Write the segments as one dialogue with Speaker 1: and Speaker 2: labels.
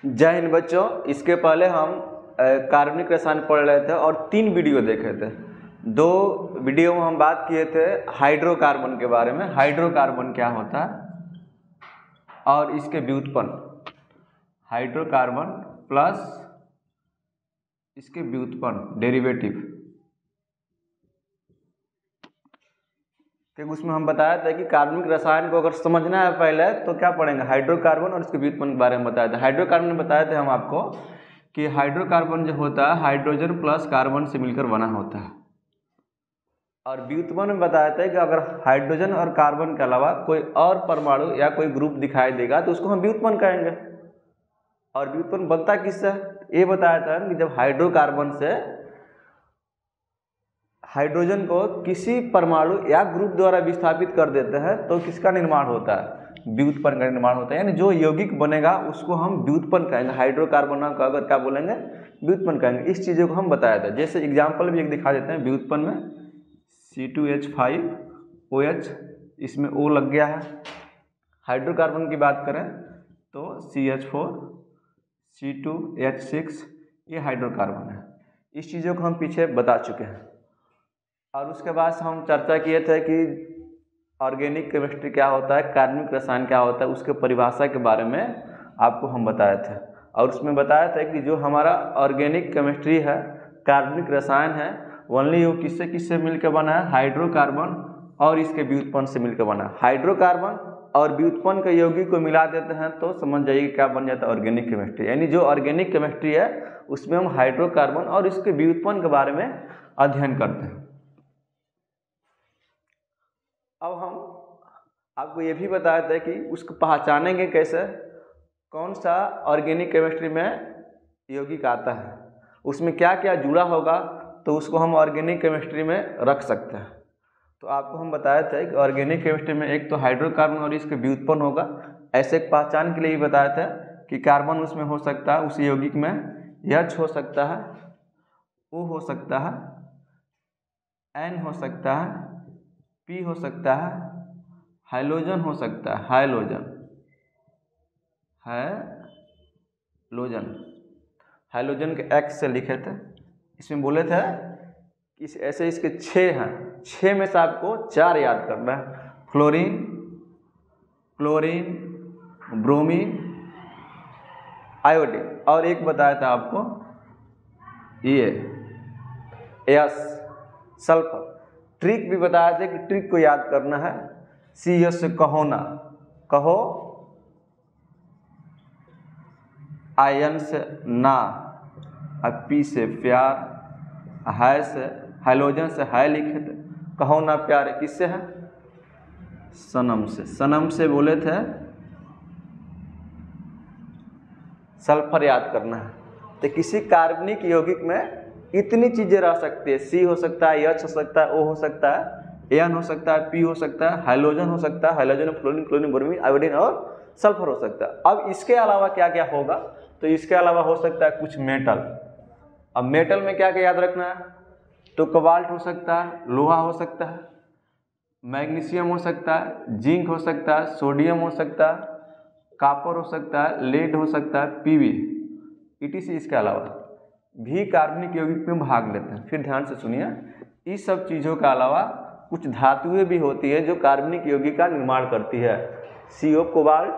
Speaker 1: जय हिंद बच्चों। इसके पहले हम कार्बनिक रसायन पढ़ रहे थे और 3 वीडियो देखे थे। 2 वीडियो में हम बात किए थे हाइड्रोकार्बन के बारे में, हाइड्रोकार्बन क्या होता है और इसके व्युत्पन्न, हाइड्रोकार्बन प्लस इसके व्युत्पन्न डेरिवेटिव क्योंकि उसमें हम बताया था कि कार्बनिक रसायन को अगर समझना है पहले तो क्या पढ़ेंगे, हाइड्रोकार्बन और इसके व्युत्पन्न के बारे में बताया था। हाइड्रोकार्बन में बताए थे हम आपको कि हाइड्रोकार्बन जो होता है हाइड्रोजन प्लस कार्बन से मिलकर बना होता है, और व्युत्पन्न में बताया था कि अगर हाइड्रोजन और कार्बन के अलावा कोई और परमाणु या कोई ग्रुप दिखाई देगा तो उसको हम व्युत्पन्न कहेंगे। और व्युत्पन्न बनता किससे, ये बताया था कि जब हाइड्रोकार्बन से हाइड्रोजन को किसी परमाणु या ग्रुप द्वारा विस्थापित कर देते हैं तो किसका निर्माण होता है, व्युत्पन्न का निर्माण होता है। यानी जो यौगिक बनेगा उसको हम व्युत्पन्न कहेंगे, हाइड्रोकार्बन का अगर क्या बोलेंगे, व्युत्पन्न कहेंगे। इस चीज़ों को हम बताया था। जैसे एग्जाम्पल भी एक दिखा देते हैं व्युत्पन्न में, C2H5OH, इसमें O लग गया है। हाइड्रोकार्बन की बात करें तो CH4C2H6, ये हाइड्रोकार्बन है। इस चीज़ों को हम पीछे बता चुके हैं। और उसके बाद हम चर्चा किए थे कि ऑर्गेनिक केमिस्ट्री क्या होता है, कार्बनिक रसायन क्या होता है, उसके परिभाषा के बारे में आपको हम बताए थे। और उसमें बताया था कि जो हमारा ऑर्गेनिक केमिस्ट्री है, कार्बनिक रसायन है, ओनली वो किससे किससे मिलकर बना है, हाइड्रोकार्बन और इसके व्युत्पन्न से मिलकर बना है। हाइड्रोकार्बन और व्युत्पन्न के यौगिक को मिला देते हैं तो समझ जाइए क्या बन जाता है, ऑर्गेनिक केमिस्ट्री। यानी जो ऑर्गेनिक केमिस्ट्री है उसमें हम हाइड्रोकार्बन और इसके व्युत्पन्न के बारे में अध्ययन करते हैं। अब हम आपको ये भी बताया था कि उसको पहचानेंगे कैसे, कौन सा ऑर्गेनिक केमिस्ट्री में यौगिक आता है, उसमें क्या क्या जुड़ा होगा तो उसको हम ऑर्गेनिक केमिस्ट्री में रख सकते हैं। तो आपको हम बताया था कि ऑर्गेनिक केमिस्ट्री में एक तो हाइड्रोकार्बन और इसके व्युत्पन्न होगा। ऐसे पहचान के लिए भी बताया था कि कार्बन उसमें हो सकता है, उस यौगिक में H हो सकता है, O हो सकता है, N हो सकता है, P हो सकता है, हाइलोजन हो सकता है, हाइलोजन के X से लिखे थे। इसमें बोले थे कि ऐसे इसके 6 हैं, 6 में से आपको 4 याद करना है, फ्लोरीन, क्लोरीन, ब्रोमीन, आयोडीन, और एक बताया था आपको ये S, सल्फर। ट्रिक भी बताया था कि ट्रिक को याद करना है, CS से कहो ना, कहो, आयन से ना, और P से प्यार, है से हाइलोजन से है लिखे थे, कहो ना प्यार किससे है, सनम से। सनम से बोले थे सल्फर याद करना है। तो किसी कार्बनिक यौगिक में इतनी चीजें रह सकती है, C हो सकता है, H हो सकता है, O हो सकता है, N हो सकता है, P हो सकता है, हाइलोजन हो सकता है, हाइलोजन में फ्लोरीन, क्लोरीन, ब्रोमीन, आयोडीन और सल्फर हो सकता है। अब इसके अलावा क्या क्या होगा, तो इसके अलावा हो सकता है कुछ मेटल। अब मेटल में क्या क्या याद रखना है, तो कोबाल्ट हो सकता है, लोहा हो सकता है, मैग्नीशियम हो सकता है, जिंक हो सकता है, सोडियम हो सकता है, कॉपर हो सकता है, लेड हो सकता है, PB, ETC। इसके अलावा भी कार्बनिक यौगिक में भाग लेते हैं। फिर ध्यान से सुनिए, इस सब चीज़ों के अलावा कुछ धातुएं भी होती है जो कार्बनिक यौगिक का निर्माण करती है। CO कोबाल्ट,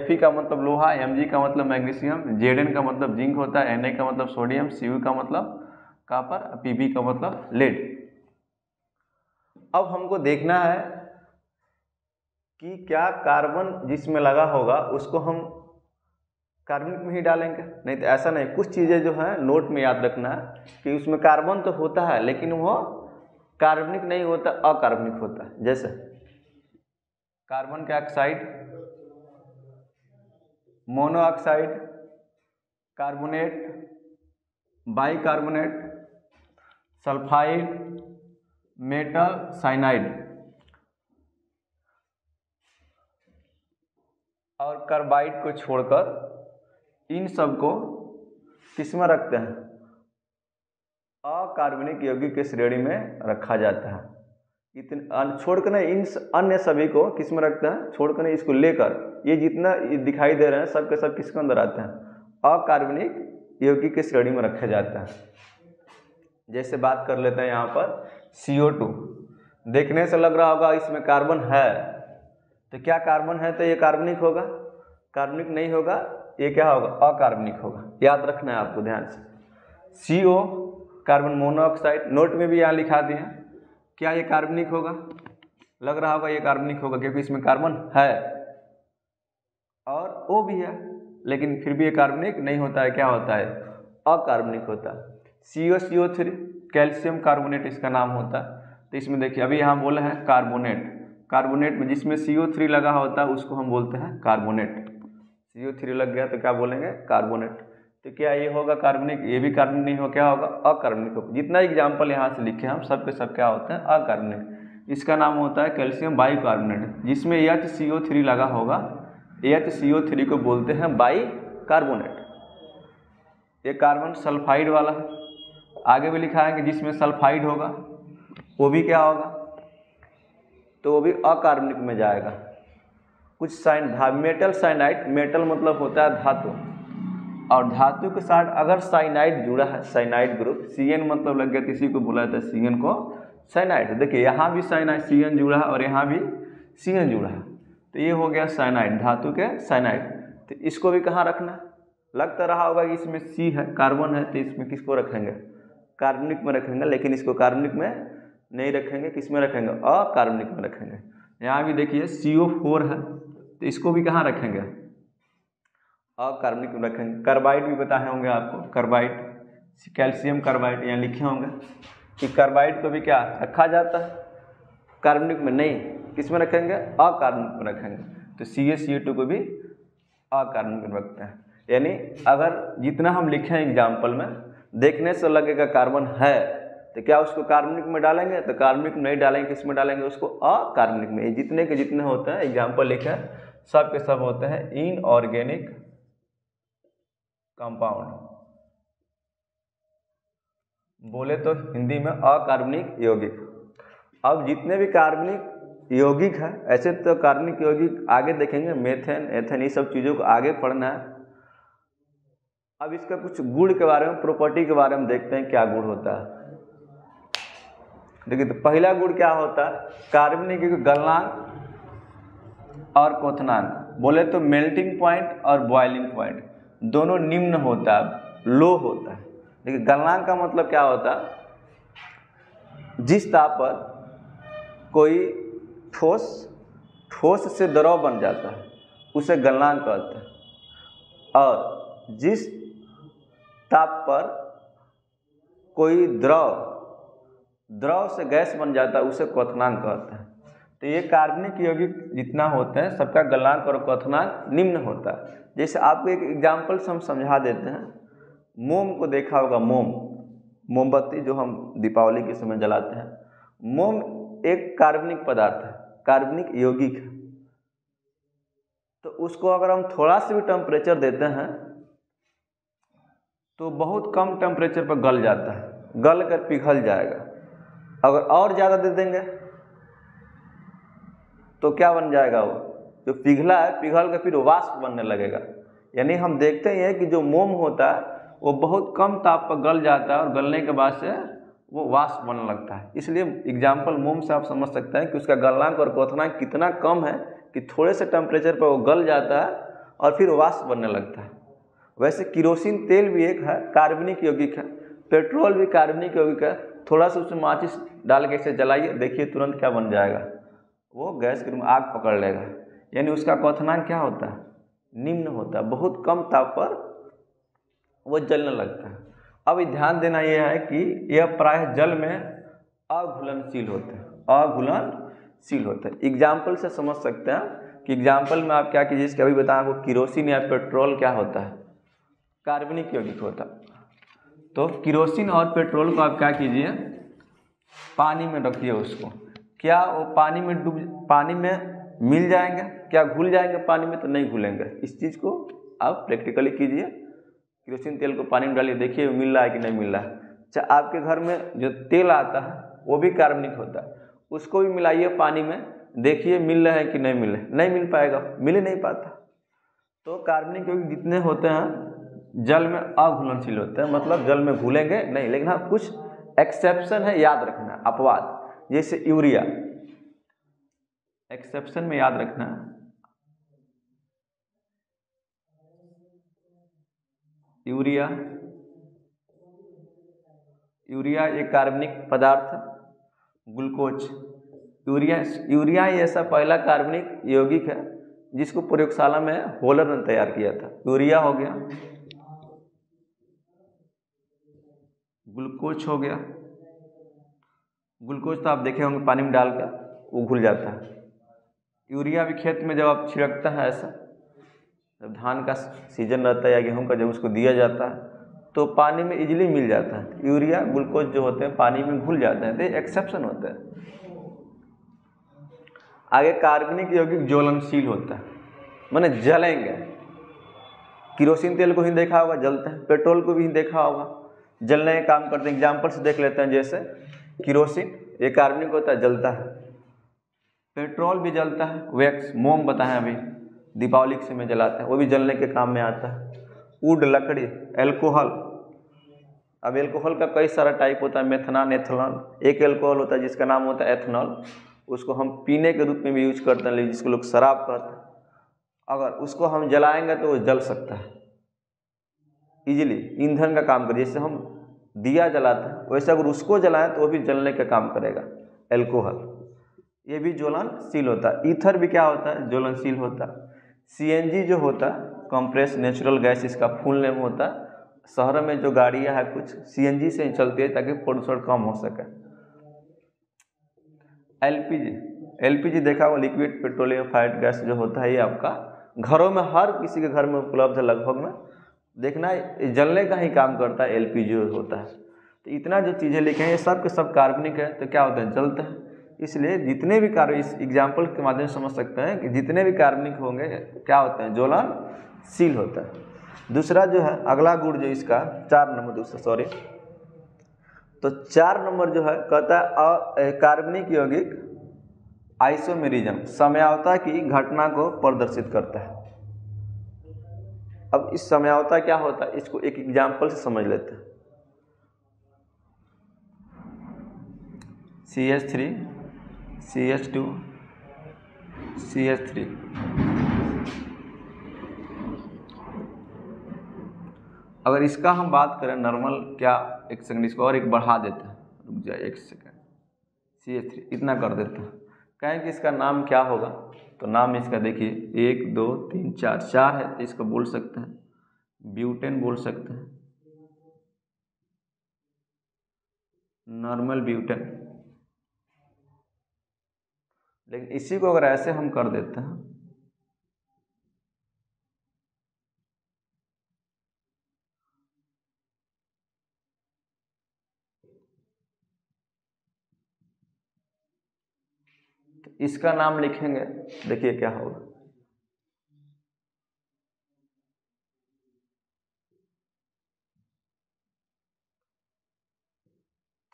Speaker 1: Fe का मतलब लोहा, Mg का मतलब मैग्नीशियम, Zn का मतलब जिंक होता है, Na का मतलब सोडियम, Cu का मतलब कॉपर, Pb का मतलब लेड। अब हमको देखना है कि क्या कार्बन जिसमें लगा होगा उसको हम कार्बनिक में ही डालेंगे, नहीं तो ऐसा नहीं। कुछ चीज़ें जो है नोट में याद रखना है कि उसमें कार्बन तो होता है लेकिन वो कार्बनिक नहीं होता, अकार्बनिक होता है। जैसे कार्बन के oxide, monoxide, carbonate, bicarbonate, sulphide, metal, cyanide और कार्बाइड को छोड़कर इन सब को किस में रखते हैं, अकार्बनिक यौगिक के श्रेणी में रखा जाता है। इतने छोड़कर नहीं, इन अन्य सभी को किस में रखते हैं, छोड़कर नहीं, इसको लेकर ये जितना दिखाई दे रहे हैं सब के सब किसके अंदर आते हैं, अकार्बनिक यौगिक की श्रेणी में रखा जाता है। जैसे बात कर लेते हैं यहाँ पर CO2। देखने से लग रहा होगा इसमें कार्बन है, तो क्या कार्बन है तो ये कार्बनिक होगा? कार्बनिक नहीं होगा, ये क्या होगा? अकार्बनिक होगा। याद रखना है आपको ध्यान से। CO कार्बन मोनोऑक्साइड, नोट में भी यहाँ लिखा दिया। क्या ये कार्बनिक होगा? लग रहा होगा ये कार्बनिक होगा क्योंकि इसमें कार्बन है और O भी है, लेकिन फिर भी ये कार्बनिक नहीं होता है। क्या होता है? अकार्बनिक होता है। CO3 कैल्शियम कार्बोनेट इसका नाम होता है। तो इसमें देखिए अभी यहाँ बोले हैं कार्बोनेट। कार्बोनेट में जिसमें CO3 लगा होता है उसको हम बोलते हैं कार्बोनेट। CO3 लग गया तो क्या बोलेंगे? कार्बोनेट। तो क्या ये होगा कार्बनिक? ये भी कार्बनिक नहीं हो, क्या होगा? अकार्बनिक होगा। जितना एग्जाम्पल यहाँ से लिखे हम सब के सब क्या होते हैं? अकार्बनिक। इसका नाम होता है कैल्शियम बाइकार्बोनेट। जिसमें HCO3 लगा होगा, HCO3 को बोलते हैं बाइकार्बोनेट। ये कार्बन सल्फाइड वाला है। आगे भी लिखा है कि जिसमें सल्फाइड होगा वो भी क्या होगा? तो वो भी अकार्बनिक में जाएगा। कुछ मेटल साइनाइड, मेटल मतलब होता है धातु, और धातु के साथ अगर साइनाइड जुड़ा है, साइनाइड ग्रुप, CN मतलब लग गया, किसी को बोला जाता है CN को साइनाइड। देखिए यहाँ भी साइनाइड CN जुड़ा है और यहाँ भी CN जुड़ा है, तो ये हो गया साइनाइड, धातु के साइनाइड। तो इसको भी कहाँ रखना? लग तो रहा होगा कि इसमें C है, कार्बन है, तो इसमें किसको रखेंगे? कार्बनिक में रखेंगे, लेकिन इसको कार्बनिक में नहीं रखेंगे। किस में रखेंगे? अकार्बनिक में रखेंगे। यहाँ भी देखिए CO4 है, तो इसको भी कहाँ रखेंगे? अकार्बनिक में रखेंगे। कार्बाइड भी बताए होंगे आपको, कार्बाइड, कैल्शियम कार्बाइड यहाँ लिखे होंगे कि कार्बाइड को भी क्या रखा जाता है? कार्बनिक में नहीं, किस में रखेंगे? अकार्बनिक में रखेंगे। तो CaCO2 को भी अकार्बनिक में रखते हैं। यानी अगर जितना हम लिखे हैं एग्जाम्पल में, देखने से लगेगा कार्बन है, तो क्या उसको कार्बनिक में डालेंगे? तो कार्बनिक में नहीं डालेंगे, किस में डालेंगे? उसको अकार्बनिक में। ये जितने के जितने होते हैं एग्जाम्पल लिखे हैं सब के सब होते हैं इनऑर्गेनिक कंपाउंड, बोले तो हिंदी में अकार्बनिक यौगिक। अब जितने भी कार्बनिक यौगिक है, ऐसे तो कार्बनिक यौगिक आगे देखेंगे, मेथेन, एथेन, ये सब चीज़ों को आगे पढ़ना है। अब इसका कुछ गुण के बारे में, प्रॉपर्टी के बारे में देखते हैं क्या गुण होता है। देखिए तो पहला गुण क्या होता है? कार्बनिक गलनांक और क्वथनांक, बोले तो मेल्टिंग पॉइंट और बॉइलिंग पॉइंट दोनों निम्न होता है, लो होता है। देखिए गलनांक का मतलब क्या होता है? जिस ताप पर कोई ठोस से द्रव बन जाता है उसे गलनांक कहते हैं, और जिस ताप पर कोई द्रव से गैस बन जाता है उसे क्वथनांक कहते हैं। तो ये कार्बनिक यौगिक जितना होते हैं सबका गलनांक और क्वथनांक निम्न होता है। जैसे आपको एक एग्जाम्पल से हम समझा देते हैं। मोम को देखा होगा, मोमबत्ती जो हम दीपावली के समय जलाते हैं। मोम एक कार्बनिक पदार्थ है, कार्बनिक यौगिक है। तो उसको अगर हम थोड़ा सा भी टेम्परेचर देते हैं तो बहुत कम टेम्परेचर पर गल जाता है, गल कर पिघल जाएगा। अगर और ज़्यादा दे देंगे तो क्या बन जाएगा? वो जो पिघला है पिघल कर फिर वाष्प बनने लगेगा। यानी हम देखते ही हैं कि जो मोम होता है वो बहुत कम ताप पर गल जाता है और गलने के बाद से वो वाष्प बनने लगता है। इसलिए एग्जाम्पल मोम से आप समझ सकते हैं कि उसका गलनांक और क्वथनांक कितना कम है कि थोड़े से टेम्परेचर पर वो गल जाता है और फिर वाष्प बनने लगता है। वैसे किरोसिन तेल भी एक है, कार्बनिक यौगिक है। पेट्रोल भी कार्बनिक यौगिक है। थोड़ा सा उसमें माचिस डाल के इसे जलाइए, देखिए तुरंत क्या बन जाएगा? वो गैस के रूप में आग पकड़ लेगा। यानी उसका क्वथनांक क्या होता है? निम्न होता है, बहुत कम ताप पर वो जलने लगता है। अब ध्यान देना यह है कि यह प्रायः जल में अघुलनशील होते हैं, अघुलनशील होते हैं। एग्जाम्पल से समझ सकते हैं कि एग्जाम्पल में आप क्या कीजिए, इसके अभी बताएं आपको, किरोसिन या पेट्रोल क्या होता है? कार्बनिक यौगिक होता है। तो किरोसिन और पेट्रोल को आप क्या कीजिए, पानी में रखिए उसको। क्या वो पानी में मिल जाएंगे? क्या घुल जाएंगे पानी में? तो नहीं घुलेंगे। इस चीज़ को आप प्रैक्टिकली कीजिए। किरोसिन तेल को पानी में डालिए, देखिए मिल रहा है कि नहीं मिल रहा है। अच्छा, आपके घर में जो तेल आता है वो भी कार्बनिक होता है, उसको भी मिलाइए पानी में, देखिए मिल रहा है कि नहीं मिल रहा है। नहीं मिल पाएगा, मिल ही नहीं पाता। तो कार्बनिक यौगिक जितने होते हैं जल में अघुलनशील होते हैं, मतलब जल में घुलेंगे नहीं, लेकिन हाँ कुछ एक्सेप्शन है, याद रखना, अपवाद। जैसे यूरिया, एक्सेप्शन में याद रखना, यूरिया एक कार्बनिक पदार्थ, ग्लूकोज, यूरिया ही ऐसा पहला कार्बनिक यौगिक है जिसको प्रयोगशाला में होलर ने तैयार किया था। यूरिया हो गया, ग्लूकोज हो गया। ग्लूकोज तो आप देखे होंगे पानी में डालकर वो घुल जाता है। यूरिया भी खेत में जब आप छिड़कता है, ऐसा जब धान का सीजन रहता है या गेहूं का, जब उसको दिया जाता है तो पानी में इजीली मिल जाता है। यूरिया ग्लूकोज जो होते हैं पानी में घुल जाते हैं, तो एक्सेप्शन होता है। आगे कार्बनिक यौगिक ज्वलनशील होता है, माने जलेंगे। किरोसिन तेल को ही देखा होगा, जलते हैं। पेट्रोल को भी देखा होगा, जलने का काम करते हैं। एग्जाम्पल से देख लेते हैं, जैसे किरोसिन ये कार्बनिक होता है, जलता है। पेट्रोल भी जलता है, वैक्स, मोम बताएं अभी, दीपावली के समय जलाते हैं, वो भी जलने के काम में आता है। वुड, लकड़ी, एल्कोहल। अब एल्कोहल का कई सारा टाइप होता है, मेथनॉल, एथनॉल। एक एल्कोहल होता है जिसका नाम होता है एथनॉल, उसको हम पीने के रूप में भी यूज करते हैं, जिसको लोग शराब कहते हैं। अगर उसको हम जलाएंगे तो वो जल सकता है इजीली, ईंधन का काम करे। जैसे हम दिया जलाते हैं, वैसे अगर उसको जलाएं तो वो भी जलने का काम करेगा, एल्कोहल। ये भी ज्वलनशील होता है। ईथर भी क्या होता है, ज्वलनशील होता है। सीएनजी जो होता है, कंप्रेस नेचुरल गैस, इसका फुल नेम होता है। शहरों में जो गाड़ियां हैं कुछ सीएनजी से ही चलती है ताकि प्रदूषण कम हो सके। एलपीजी देखा होगा, लिक्विड पेट्रोलियम फायर्ड गैस जो होता है, ये आपका घरों में, हर किसी के घर में उपलब्ध है लगभग में। देखना जलने का ही काम करता है, एलपीजी होता है। तो इतना जो चीज़ें लिखे हैं ये सब के सब कार्बनिक है, तो क्या होता है, जलते हैं। इसलिए जितने भी कार्बन, इस एग्जाम्पल के माध्यम से समझ सकते हैं कि जितने भी कार्बनिक होंगे क्या होते हैं, ज्वलनशील होता है। दूसरा जो है, अगला गुण जो इसका 4 नंबर, दूसरा सॉरी, तो 4 नंबर जो है कहता है कार्बनिक यौगिक आइसोमेरिज्म, समयावता की घटना को प्रदर्शित करता है। अब इस समयावता क्या होता है, इसको एक एग्जाम्पल से समझ लेते हैं। CH3 CH2 CH3, अगर इसका हम बात करें नॉर्मल, क्या, एक सेकंड इसको और एक बढ़ा देते हैं, रुक जाए एक सेकंड, CH3 इतना कर देते हैं। कहें कि इसका नाम क्या होगा, तो नाम इसका देखिए 1 2 3 4 है, तो इसको बोल सकते हैं ब्यूटेन, बोल सकते हैं नॉर्मल ब्यूटेन। लेकिन इसी को अगर ऐसे हम कर देते हैं, तो इसका नाम लिखेंगे, देखिए क्या होगा,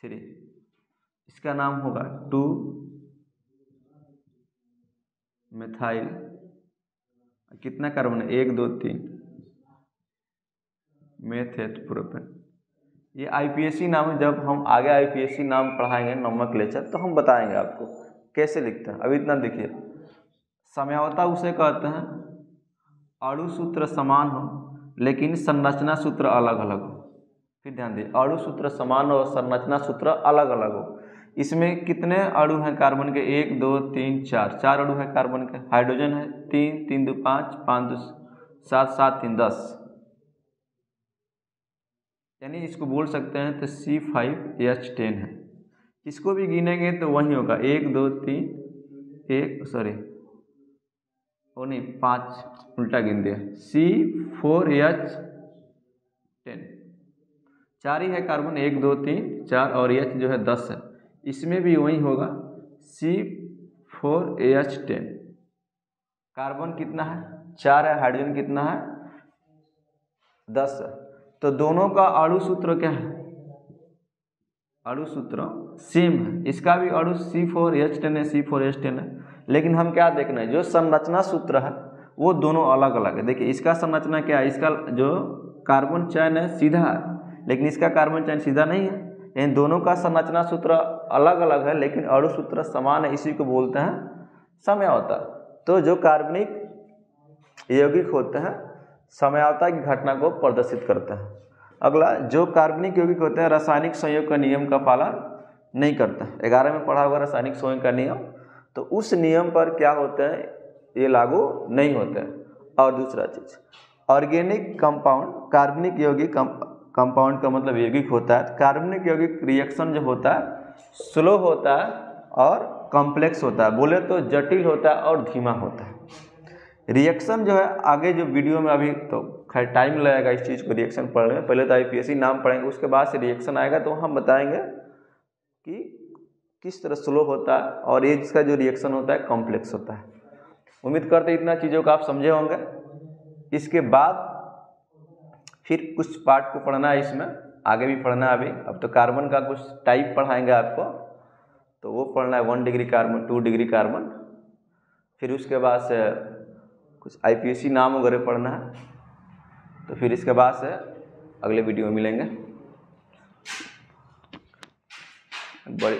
Speaker 1: थ्री। इसका नाम होगा 2 मेथाइल, कितना कार्बन है, 1 2 3 मेथेट-प्रोपेन। ये आईपीएससी नाम है। जब हम आगे आईपीएससी नाम पढ़ाएंगे, नमक लेक्चर, तो हम बताएंगे आपको कैसे लिखते हैं। अभी इतना देखिए, समयावता उसे कहते हैं अणु सूत्र समान हो लेकिन संरचना सूत्र अलग अलग हो। फिर ध्यान दिए, अणु सूत्र समान हो, संरचना सूत्र अलग अलग हो। इसमें कितने अणु हैं कार्बन के, 1 2 3 4 अणु हैं कार्बन के। हाइड्रोजन है 3 3 2 5 5 2 7 7 3 10, यानी इसको बोल सकते हैं तो C5H10 है। इसको भी गिनेंगे तो वही होगा 1 2 3 1 सॉरी वो नहीं 5 उल्टा गिन दिया, C4H10, 4 ही है कार्बन, 1 2 3 4 और H जो है 10 है। इसमें भी वही होगा C4H10। कार्बन कितना है, 4 है, हाइड्रोजन कितना है, 10 है। तो दोनों का अणु सूत्र क्या है, अणु सूत्र सेम है। इसका भी अणु C4H10 है, C4H10 है। लेकिन हम क्या देखना है, जो संरचना सूत्र है वो दोनों अलग अलग है। देखिए इसका संरचना क्या है, इसका जो कार्बन चयन है सीधा है, लेकिन इसका कार्बन चयन सीधा नहीं है। इन दोनों का संरचना सूत्र अलग अलग है, लेकिन अणु सूत्र समान है, इसी को बोलते हैं समयावता। तो जो कार्बनिक यौगिक होते हैं समयावता की घटना को प्रदर्शित करते हैं। अगला, जो कार्बनिक यौगिक होते हैं रासायनिक संयोग का नियम का पालन नहीं करते। 11 में पढ़ा होगा रासायनिक संयोग का नियम, तो उस नियम पर क्या होते हैं, ये लागू नहीं होते हैं। और दूसरा चीज, ऑर्गेनिक कंपाउंड, कार्बनिक यौगिक कंपाउंड का मतलब यौगिक होता है। कार्बनिक यौगिक रिएक्शन जो होता है स्लो होता है और कॉम्प्लेक्स होता है, बोले तो जटिल होता है और धीमा होता है। रिएक्शन जो है आगे जो वीडियो में, अभी तो खैर टाइम लगेगा इस चीज़ को रिएक्शन पढ़ने में, पहले तो आईपीएससी नाम पढ़ेंगे, उसके बाद से रिएक्शन आएगा तो हम बताएंगे कि किस तरह स्लो होता है और ये जिसका जो रिएक्शन होता है कॉम्प्लेक्स होता है। उम्मीद करते इतना चीज़ों को आप समझे होंगे। इसके बाद फिर कुछ पार्ट को पढ़ना है, इसमें आगे भी पढ़ना है। अभी अब तो कार्बन का कुछ टाइप पढ़ाएंगे आपको, तो वो पढ़ना है 1 डिग्री कार्बन, 2 डिग्री कार्बन। फिर उसके बाद से कुछ आईपीएससी नाम वगैरह पढ़ना है। तो फिर इसके बाद से अगले वीडियो में मिलेंगे। बड़े